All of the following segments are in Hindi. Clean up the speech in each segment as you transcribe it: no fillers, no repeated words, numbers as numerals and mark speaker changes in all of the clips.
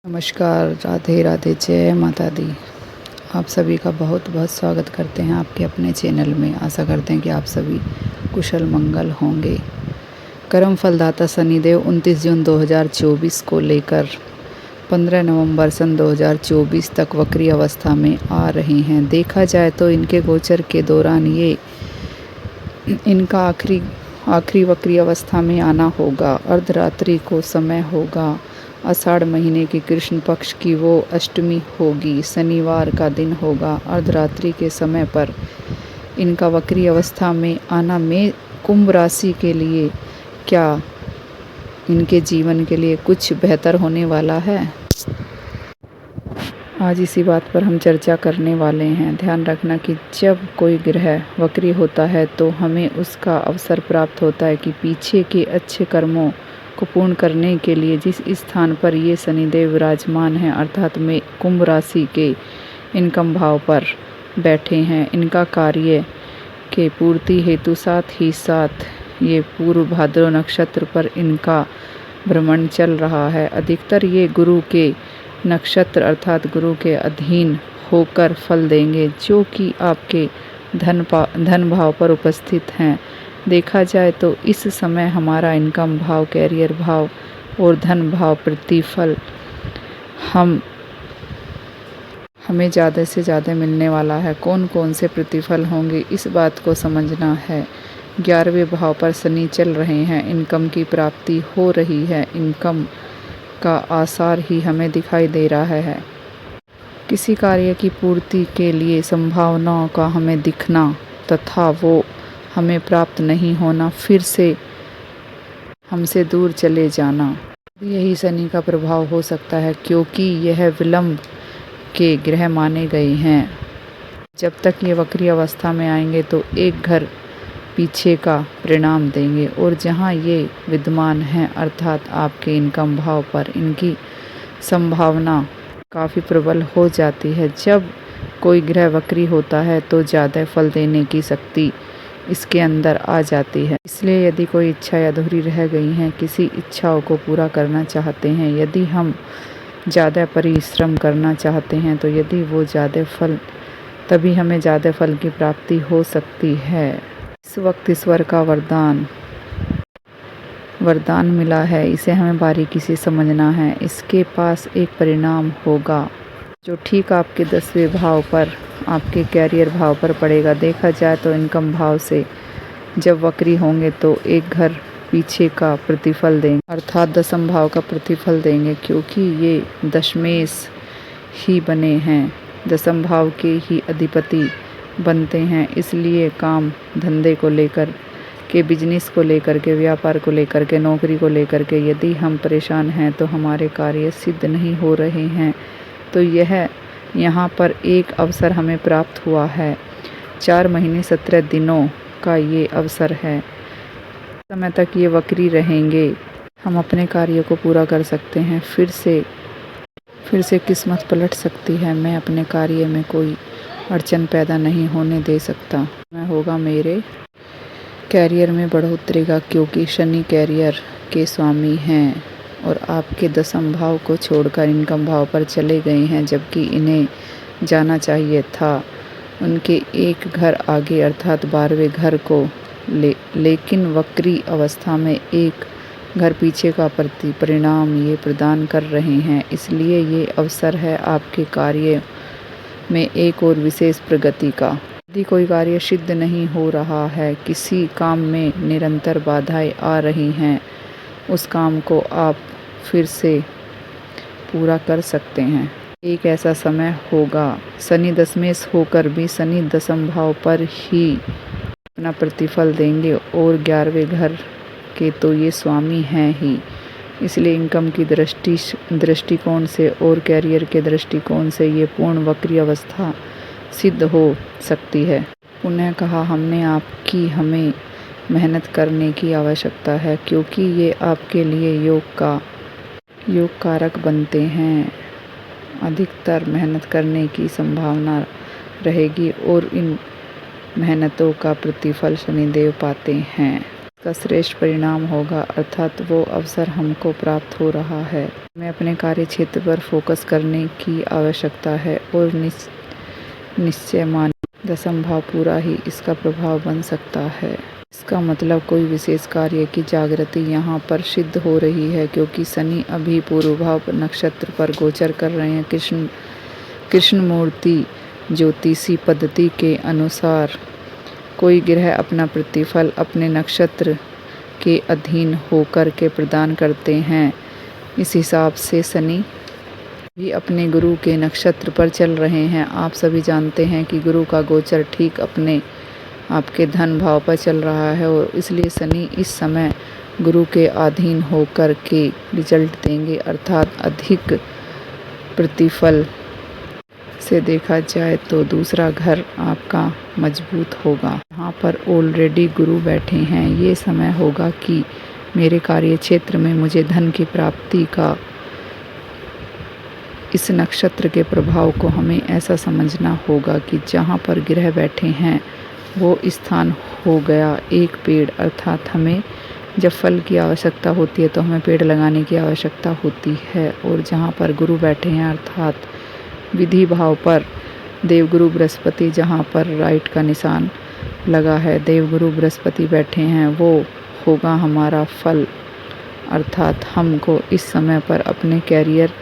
Speaker 1: नमस्कार, राधे राधे, जय माता दी। आप सभी का बहुत बहुत स्वागत करते हैं आपके अपने चैनल में। आशा करते हैं कि आप सभी कुशल मंगल होंगे। कर्म फलदाता शनिदेव 29 जून 2024 को लेकर 15 नवंबर सन 2024 तक वक्री अवस्था में आ रहे हैं। देखा जाए तो इनके गोचर के दौरान ये इनका आखिरी वक्री अवस्था में आना होगा। अर्धरात्रि को समय होगा। आषाढ़ महीने की कृष्ण पक्ष की वो अष्टमी होगी। शनिवार का दिन होगा। अर्धरात्रि के समय पर इनका वक्री अवस्था में आना में कुंभ राशि के लिए क्या इनके जीवन के लिए कुछ बेहतर होने वाला है, आज इसी बात पर हम चर्चा करने वाले हैं। ध्यान रखना कि जब कोई ग्रह वक्री होता है तो हमें उसका अवसर प्राप्त होता है कि पीछे के अच्छे कर्मों को पूर्ण करने के लिए जिस स्थान पर ये शनिदेव विराजमान हैं, अर्थात में कुंभ राशि के इनकम भाव पर बैठे हैं, इनका कार्य के पूर्ति हेतु साथ ही साथ ये पूर्व भाद्रव नक्षत्र पर इनका भ्रमण चल रहा है। अधिकतर ये गुरु के नक्षत्र अर्थात गुरु के अधीन होकर फल देंगे, जो कि आपके धन भाव पर उपस्थित हैं। देखा जाए तो इस समय हमारा इनकम भाव, कैरियर भाव और धन भाव प्रतिफल हमें ज़्यादा से ज़्यादा मिलने वाला है। कौन कौन से प्रतिफल होंगे, इस बात को समझना है। 11वें भाव पर शनि चल रहे हैं। इनकम की प्राप्ति हो रही है। इनकम का आसार ही हमें दिखाई दे रहा है। किसी कार्य की पूर्ति के लिए संभावनाओं का हमें दिखना तथा वो हमें प्राप्त नहीं होना, फिर से हमसे दूर चले जाना, यही शनि का प्रभाव हो सकता है, क्योंकि यह विलंब के ग्रह माने गए हैं। जब तक ये वक्री अवस्था में आएंगे तो एक घर पीछे का परिणाम देंगे, और जहाँ ये विद्यमान हैं अर्थात आपके इनकम भाव पर इनकी संभावना काफ़ी प्रबल हो जाती है। जब कोई ग्रह वक्री होता है तो ज़्यादा फल देने की शक्ति इसके अंदर आ जाती है। इसलिए यदि कोई इच्छाएं अधूरी रह गई हैं, किसी इच्छाओं को पूरा करना चाहते हैं, यदि हम ज़्यादा परिश्रम करना चाहते हैं, तो यदि वो ज़्यादा फल, तभी हमें ज़्यादा फल की प्राप्ति हो सकती है। इस वक्त ईश्वर का वरदान मिला है, इसे हमें बारीकी से समझना है। इसके पास एक परिणाम होगा जो ठीक आपके 10वें भाव पर, आपके कैरियर भाव पर पड़ेगा। देखा जाए तो इनकम भाव से जब वक्री होंगे तो एक घर पीछे का प्रतिफल देंगे, अर्थात दशम भाव का प्रतिफल देंगे, क्योंकि ये दशमेश ही बने हैं, दशम भाव के ही अधिपति बनते हैं। इसलिए काम धंधे को लेकर के, बिजनेस को लेकर के, व्यापार को लेकर के, नौकरी को लेकर के यदि हम परेशान हैं तो हमारे कार्य सिद्ध नहीं हो रहे हैं, तो यहाँ पर एक अवसर हमें प्राप्त हुआ है। 4 महीने 17 दिनों का ये अवसर है। समय तक ये वक्री रहेंगे, हम अपने कार्य को पूरा कर सकते हैं। फिर से किस्मत पलट सकती है। मैं अपने कार्य में कोई अड़चन पैदा नहीं होने दे सकता। मैं होगा मेरे कैरियर में बढ़ोतरी का, क्योंकि शनि कैरियर के स्वामी हैं और आपके दशम भाव को छोड़कर इनकम भाव पर चले गए हैं, जबकि इन्हें जाना चाहिए था उनके एक घर आगे अर्थात 12वें घर को लेकिन वक्री अवस्था में एक घर पीछे का परिणाम ये प्रदान कर रहे हैं। इसलिए ये अवसर है आपके कार्य में एक और विशेष प्रगति का। यदि कोई कार्य सिद्ध नहीं हो रहा है, किसी काम में निरंतर बाधाएं आ रही हैं, उस काम को आप फिर से पूरा कर सकते हैं। एक ऐसा समय होगा, शनि दशमेश होकर भी शनि दशम भाव पर ही अपना प्रतिफल देंगे, और 11वें घर के तो ये स्वामी हैं ही। इसलिए इनकम की दृष्टिकोण से और कैरियर के दृष्टिकोण से ये पूर्ण वक्री अवस्था सिद्ध हो सकती है। पुनः कहा हमने हमें मेहनत करने की आवश्यकता है, क्योंकि ये आपके लिए योग कारक बनते हैं। अधिकतर मेहनत करने की संभावना रहेगी और इन मेहनतों का प्रतिफल शनिदेव पाते हैं। का श्रेष्ठ परिणाम होगा, अर्थात वो अवसर हमको प्राप्त हो रहा है। हमें अपने कार्य क्षेत्र पर फोकस करने की आवश्यकता है और निश्चय मानिए दशम भाव पूरा ही इसका प्रभाव बन सकता है। इसका मतलब कोई विशेष कार्य की जागृति यहाँ पर सिद्ध हो रही है, क्योंकि शनि अभी पूर्व भाव नक्षत्र पर गोचर कर रहे हैं। कृष्णमूर्ति ज्योतिषी पद्धति के अनुसार कोई ग्रह अपना प्रतिफल अपने नक्षत्र के अधीन होकर के प्रदान करते हैं। इस हिसाब से शनि भी अपने गुरु के नक्षत्र पर चल रहे हैं। आप सभी जानते हैं कि गुरु का गोचर ठीक अपने आपके धन भाव पर चल रहा है और इसलिए शनि इस समय गुरु के अधीन होकर के रिजल्ट देंगे, अर्थात अधिक प्रतिफल से देखा जाए तो दूसरा घर आपका मजबूत होगा। यहाँ पर ऑलरेडी गुरु बैठे हैं। ये समय होगा कि मेरे कार्य क्षेत्र में मुझे धन की प्राप्ति का इस नक्षत्र के प्रभाव को हमें ऐसा समझना होगा कि जहाँ पर ग्रह बैठे हैं वो स्थान हो गया एक पेड़, अर्थात हमें जब फल की आवश्यकता होती है तो हमें पेड़ लगाने की आवश्यकता होती है। और जहाँ पर गुरु बैठे हैं अर्थात विधि भाव पर देवगुरु बृहस्पति, जहाँ पर राइट का निशान लगा है, देवगुरु बृहस्पति बैठे हैं, वो होगा हमारा फल। अर्थात हमको इस समय पर अपने कैरियर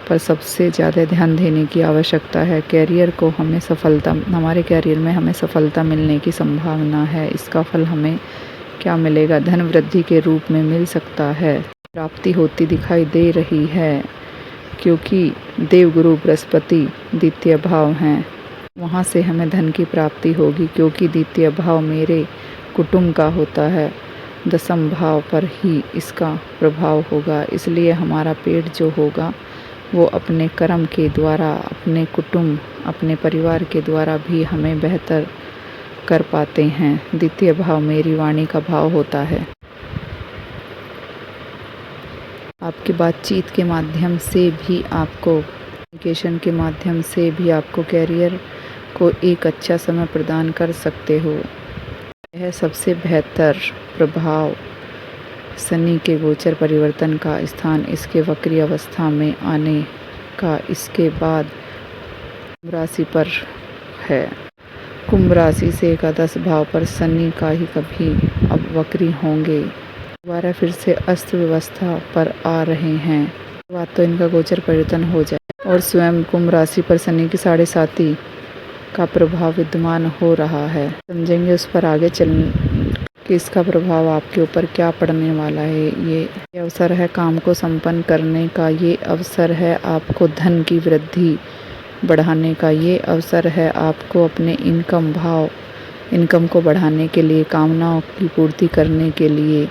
Speaker 1: पर सबसे ज़्यादा ध्यान देने की आवश्यकता है। कैरियर को हमें हमारे कैरियर में हमें सफलता मिलने की संभावना है। इसका फल हमें क्या मिलेगा? धन वृद्धि के रूप में मिल सकता है। प्राप्ति होती दिखाई दे रही है, क्योंकि देवगुरु बृहस्पति द्वितीय भाव हैं। वहाँ से हमें धन की प्राप्ति होगी, क्योंकि द्वितीय भाव मेरे कुटुंब का होता है। दशम भाव पर ही इसका प्रभाव होगा। इसलिए हमारा पेट जो होगा वो अपने कर्म के द्वारा, अपने कुटुंब, अपने परिवार के द्वारा भी हमें बेहतर कर पाते हैं। द्वितीय भाव मेरी वाणी का भाव होता है। आपकी बातचीत के माध्यम से भी आपको, कम्युनिकेशन के माध्यम से भी आपको कैरियर को एक अच्छा समय प्रदान कर सकते हो। यह सबसे बेहतर प्रभाव शनि के गोचर परिवर्तन का स्थान, इसके वक्री अवस्था में आने का इसके बाद कुंभ राशि पर है। कुंभ राशि से एकादश भाव पर शनि का ही कभी अब वक्री होंगे, दोबारा फिर से अस्त व्यवस्था पर आ रहे हैं। बात तो इनका गोचर परिवर्तन हो जाए और स्वयं कुंभ राशि पर शनि की 7.5 का प्रभाव विद्यमान हो रहा है। समझेंगे उस पर आगे कि इसका प्रभाव आपके ऊपर क्या पड़ने वाला है। ये अवसर है काम को संपन्न करने का, ये अवसर है आपको धन की वृद्धि बढ़ाने का, ये अवसर है आपको अपने इनकम को बढ़ाने के लिए, कामनाओं की पूर्ति करने के लिए।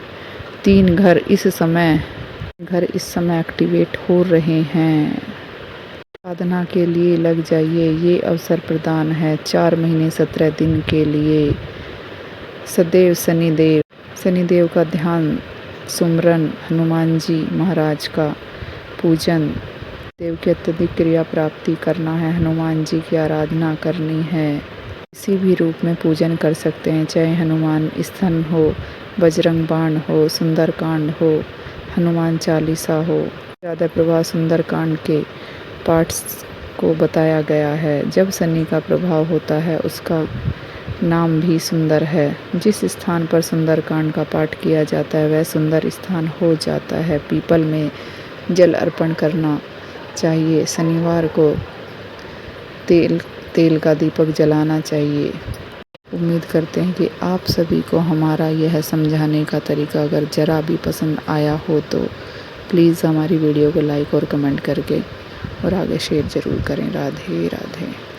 Speaker 1: 3 घर इस समय एक्टिवेट हो रहे हैं। साधना के लिए लग जाइए, ये अवसर प्रदान है 4 महीने 17 दिन के लिए। सदैव शनिदेव का ध्यान, सुमरन, हनुमान जी महाराज का पूजन, देव की अत्यधिक क्रिया प्राप्ति करना है, हनुमान जी की आराधना करनी है। किसी भी रूप में पूजन कर सकते हैं, चाहे हनुमान स्तन हो, बजरंग बाण हो, सुंदरकांड हो, हनुमान चालीसा हो। ज़्यादा प्रभाव सुंदरकांड के पाठ को बताया गया है। जब शनि का प्रभाव होता है उसका नाम भी सुंदर है। जिस स्थान पर सुंदरकांड का पाठ किया जाता है वह सुंदर स्थान हो जाता है। पीपल में जल अर्पण करना चाहिए। शनिवार को तेल का दीपक जलाना चाहिए। उम्मीद करते हैं कि आप सभी को हमारा यह समझाने का तरीका अगर ज़रा भी पसंद आया हो तो प्लीज़ हमारी वीडियो को लाइक और कमेंट करके और आगे शेयर ज़रूर करें। राधे राधे।